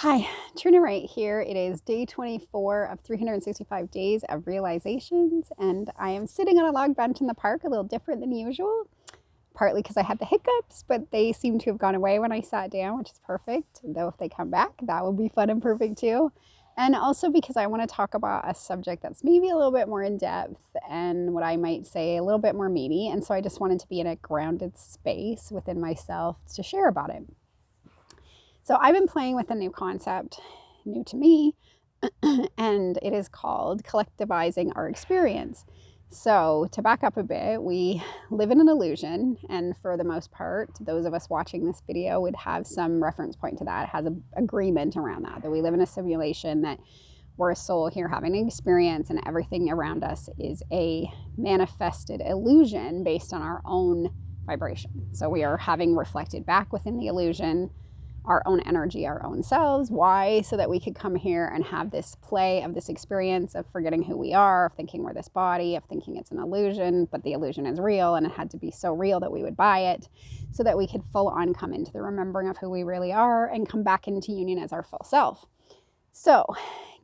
Hi, Trina right here. It is day 24 of 365 days of realizations, and I am sitting on a log bench in the park, a little different than usual, partly because I had the hiccups, but they seem to have gone away when I sat down, which is perfect. Though if they come back, that will be fun and perfect too. And also because I want to talk about a subject that's maybe a little bit more in depth and what I might say a little bit more meaty. And so I just wanted to be in a grounded space within myself to share about it. So I've been playing with a new concept, new to me, and it is called collectivizing our experience. So, to back up a bit, we live in an illusion, and for the most part, those of us watching this video would have some reference point to that. It has an agreement around that we live in a simulation, that we're a soul here having an experience, and everything around us is a manifested illusion based on our own vibration. So, we are having reflected back within the illusion our own energy, our own selves. Why? So that we could come here and have this play of this experience of forgetting who we are, of thinking we're this body, of thinking it's an illusion, but the illusion is real, and it had to be so real that we would buy it, so that we could full on come into the remembering of who we really are and come back into union as our full self. So,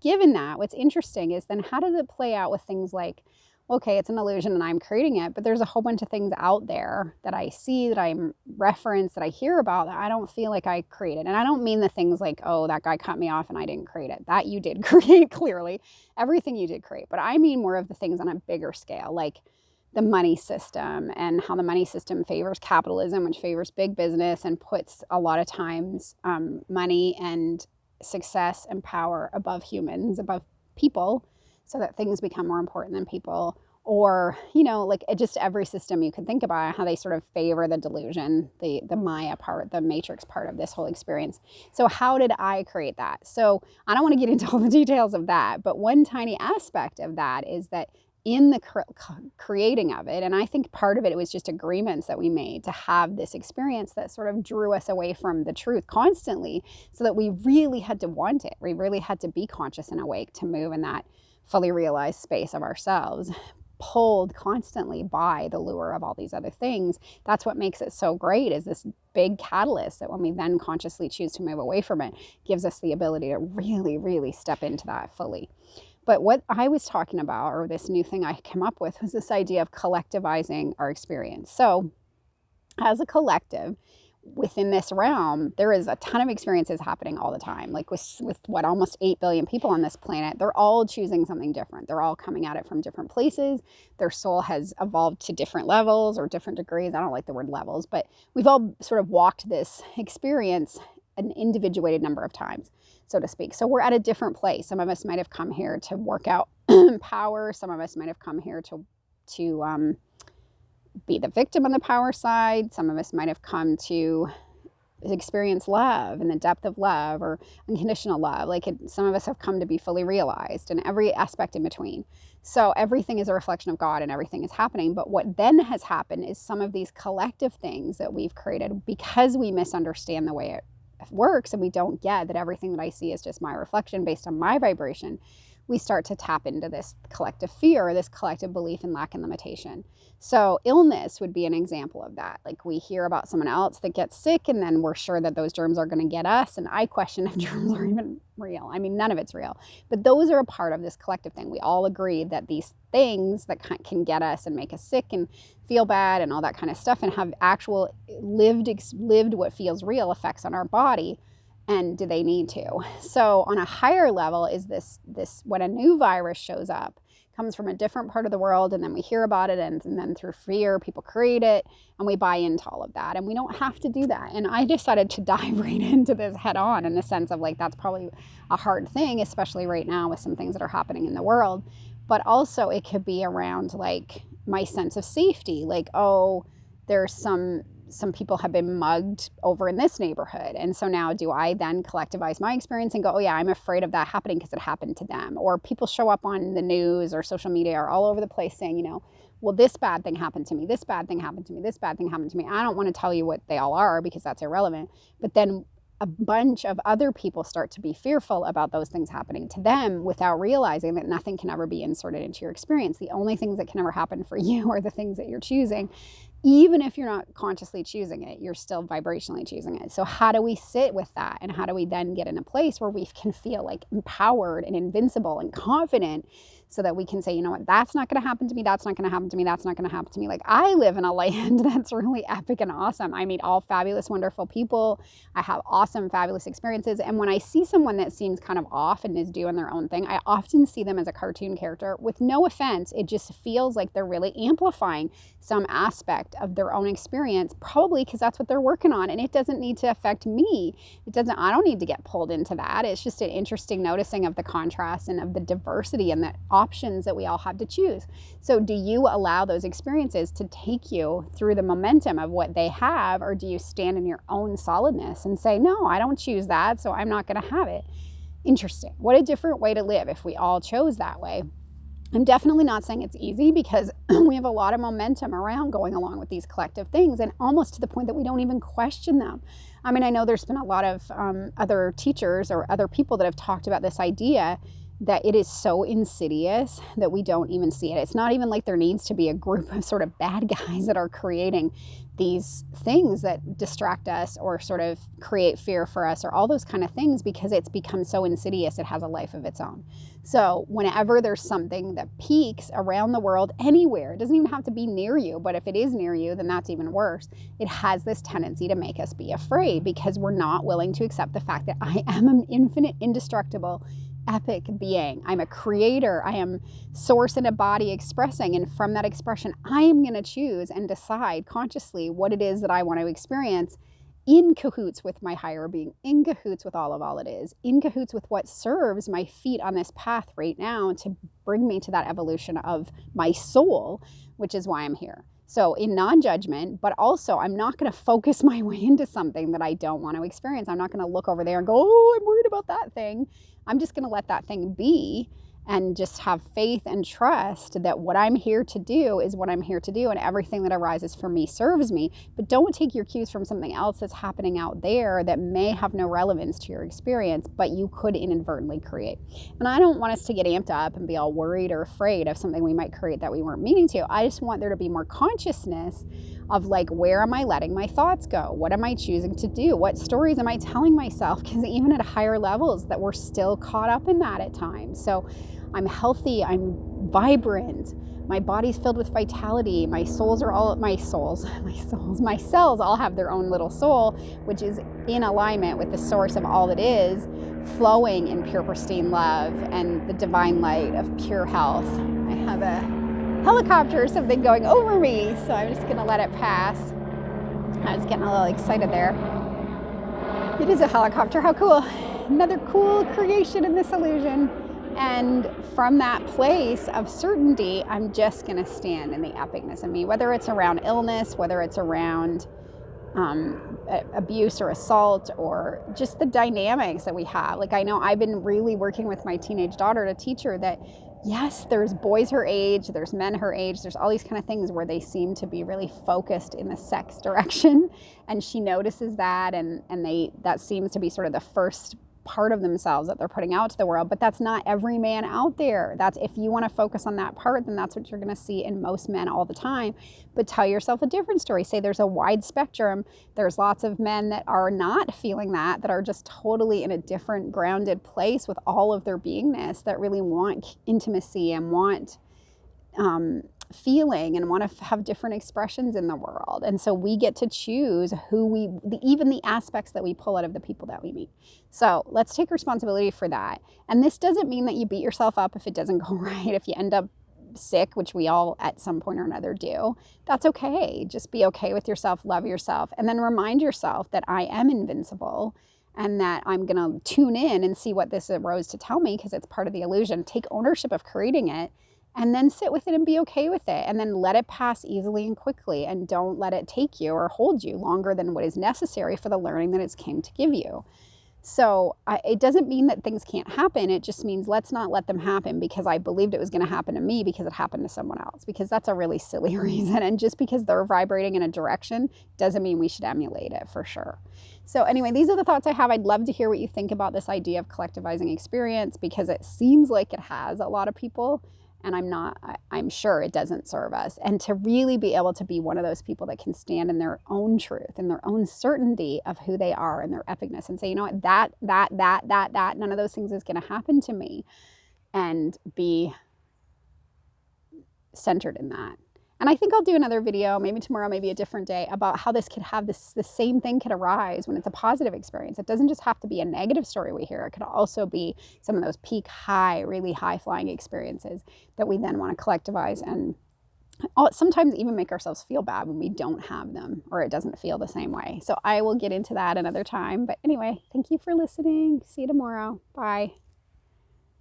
given that, what's interesting is then how does it play out with things like, okay, it's an illusion and I'm creating it, but there's a whole bunch of things out there that I see, that I reference, that I hear about, that I don't feel like I created. And I don't mean the things like, oh, that guy cut me off and I didn't create it. That you did create, clearly. Everything you did create. But I mean more of the things on a bigger scale, like the money system, and how the money system favors capitalism, which favors big business and puts a lot of times money and success and power above humans, above people, so that things become more important than people. Or, like just every system you can think about, how they sort of favor the delusion, the Maya part, the matrix part of this whole experience. So how did I create that? So I don't want to get into all the details of that, but one tiny aspect of that is that in the creating of it, and I think part of it was just agreements that we made to have this experience that sort of drew us away from the truth constantly, so that we really had to want it. We really had to be conscious and awake to move in that fully realized space of ourselves, pulled constantly by the lure of all these other things. That's what makes it so great, is this big catalyst that when we then consciously choose to move away from it, gives us the ability to really, really step into that fully. But what I was talking about, or this new thing I came up with, was this idea of collectivizing our experience. So as a collective, within this realm, there is a ton of experiences happening all the time. Like with what, almost 8 billion people on this planet, they're all choosing something different. They're all coming at it from different places. Their soul has evolved to different levels or different degrees. I don't like the word levels, but we've all sort of walked this experience an individuated number of times, so to speak. So we're at a different place. Some of us might have come here to work out power. Some of us might have come here to be the victim on the power side. Some of us might have come to experience love and the depth of love, or unconditional love. Some of us have come to be fully realized, and every aspect in between. So everything is a reflection of God, and everything is happening. But what then has happened is some of these collective things that we've created, because we misunderstand the way it works, and we don't get that everything that I see is just my reflection based on my vibration, we start to tap into this collective fear, or this collective belief in lack and limitation. So illness would be an example of that. Like, we hear about someone else that gets sick, and then we're sure that those germs are going to get us. And I question if germs are even real. I mean, none of it's real. But those are a part of this collective thing. We all agree that these things that can get us and make us sick and feel bad and all that kind of stuff, and have actual lived what feels real effects on our body. And do they need to? So on a higher level is this when a new virus shows up, comes from a different part of the world, and then we hear about it, and then through fear, people create it, and we buy into all of that. And we don't have to do that. And I decided to dive right into this head on, in the sense of, like, that's probably a hard thing, especially right now with some things that are happening in the world. But also it could be around, like, my sense of safety. Like, oh, there's some people have been mugged over in this neighborhood. And so now, do I then collectivize my experience and go, oh yeah, I'm afraid of that happening because it happened to them? Or people show up on the news or social media or all over the place saying, well, this bad thing happened to me, this bad thing happened to me, this bad thing happened to me. I don't want to tell you what they all are, because that's irrelevant. But then a bunch of other people start to be fearful about those things happening to them, without realizing that nothing can ever be inserted into your experience. The only things that can ever happen for you are the things that you're choosing. even if you're not consciously choosing it, you're still vibrationally choosing it. So how do we sit with that? And how do we then get in a place where we can feel like empowered and invincible and confident, so that we can say, you know what, that's not going to happen to me. That's not going to happen to me. That's not going to happen to me. Like, I live in a land that's really epic and awesome. I meet all fabulous, wonderful people. I have awesome, fabulous experiences. And when I see someone that seems kind of off and is doing their own thing, I often see them as a cartoon character. With no offense, it just feels like they're really amplifying some aspect of their own experience, probably because that's what they're working on. And it doesn't need to affect me. I don't need to get pulled into that. It's just an interesting noticing of the contrast and of the diversity and the options that we all have to choose. So do you allow those experiences to take you through the momentum of what they have, or do you stand in your own solidness and say, no, I don't choose that, so I'm not going to have it? Interesting. What a different way to live if we all chose that way. I'm definitely not saying it's easy, because we have a lot of momentum around going along with these collective things, and almost to the point that we don't even question them. I mean, I know there's been a lot of other teachers or other people that have talked about this idea that it is so insidious that we don't even see it. It's not even like there needs to be a group of sort of bad guys that are creating these things that distract us or sort of create fear for us or all those kind of things, because it's become so insidious. It has a life of its own. So whenever there's something that peaks around the world anywhere, it doesn't even have to be near you, but if it is near you, then that's even worse. It has this tendency to make us be afraid, because we're not willing to accept the fact that I am an infinite, indestructible, epic being. I'm a creator. I am source in a body expressing. And from that expression, I am going to choose and decide consciously what it is that I want to experience, in cahoots with my higher being, in cahoots with all it is, in cahoots with what serves my feet on this path right now to bring me to that evolution of my soul, which is why I'm here. So in non-judgment, but also I'm not going to focus my way into something that I don't want to experience. I'm not going to look over there and go, oh, I'm worried about that thing. I'm just going to let that thing be and just have faith and trust that what I'm here to do is what I'm here to do, and everything that arises for me serves me. But don't take your cues from something else that's happening out there that may have no relevance to your experience, but you could inadvertently create. And I don't want us to get amped up and be all worried or afraid of something we might create that we weren't meaning to. I just want there to be more consciousness of like, where am I letting my thoughts go? What am I choosing to do? What stories am I telling myself? Because even at higher levels, that we're still caught up in that at times. So I'm healthy, I'm vibrant, my body's filled with vitality, my cells all have their own little soul, which is in alignment with the source of all that is, flowing in pure, pristine love and the divine light of pure health. I have a helicopter or something going over me, so I'm just gonna let it pass. I was getting a little excited there. It is a helicopter, how cool. Another cool creation in this illusion. And from that place of certainty, I'm just going to stand in the epicness of me, whether it's around illness, whether it's around abuse or assault, or just the dynamics that we have. Like, I know I've been really working with my teenage daughter to teach her that, yes, there's boys her age, there's men her age, there's all these kind of things where they seem to be really focused in the sex direction. And she notices that, and that seems to be sort of the first part of themselves that they're putting out to the world. But that's not every man out there. That's, if you want to focus on that part, then that's what you're going to see in most men all the time. But tell yourself a different story. Say there's a wide spectrum. There's lots of men that are not feeling that are just totally in a different grounded place with all of their beingness, that really want intimacy and want feeling and want to have different expressions in the world. And so we get to choose even the aspects that we pull out of the people that we meet. So let's take responsibility for that. And this doesn't mean that you beat yourself up if it doesn't go right, if you end up sick, which we all at some point or another do. That's okay. Just be okay with yourself, love yourself, and then remind yourself that I am invincible, and that I'm going to tune in and see what this arose to tell me, because it's part of the illusion. Take ownership of creating it, and then sit with it and be okay with it, and then let it pass easily and quickly, and don't let it take you or hold you longer than what is necessary for the learning that it's came to give you. So it doesn't mean that things can't happen. It just means let's not let them happen because I believed it was going to happen to me because it happened to someone else, because that's a really silly reason. And just because they're vibrating in a direction doesn't mean we should emulate it, for sure. So anyway, these are the thoughts I have. I'd love to hear what you think about this idea of collectivizing experience, because it seems like it has a lot of people. And I'm sure it doesn't serve us. And to really be able to be one of those people that can stand in their own truth and their own certainty of who they are and their epicness and say, you know what, that, none of those things is going to happen to me, and be centered in that. And I think I'll do another video, maybe tomorrow, maybe a different day, about how this could have the same thing could arise when it's a positive experience. It doesn't just have to be a negative story we hear. It could also be some of those peak high, really high flying experiences that we then want to collectivize, and sometimes even make ourselves feel bad when we don't have them or it doesn't feel the same way. So I will get into that another time. But anyway, thank you for listening. See you tomorrow. Bye.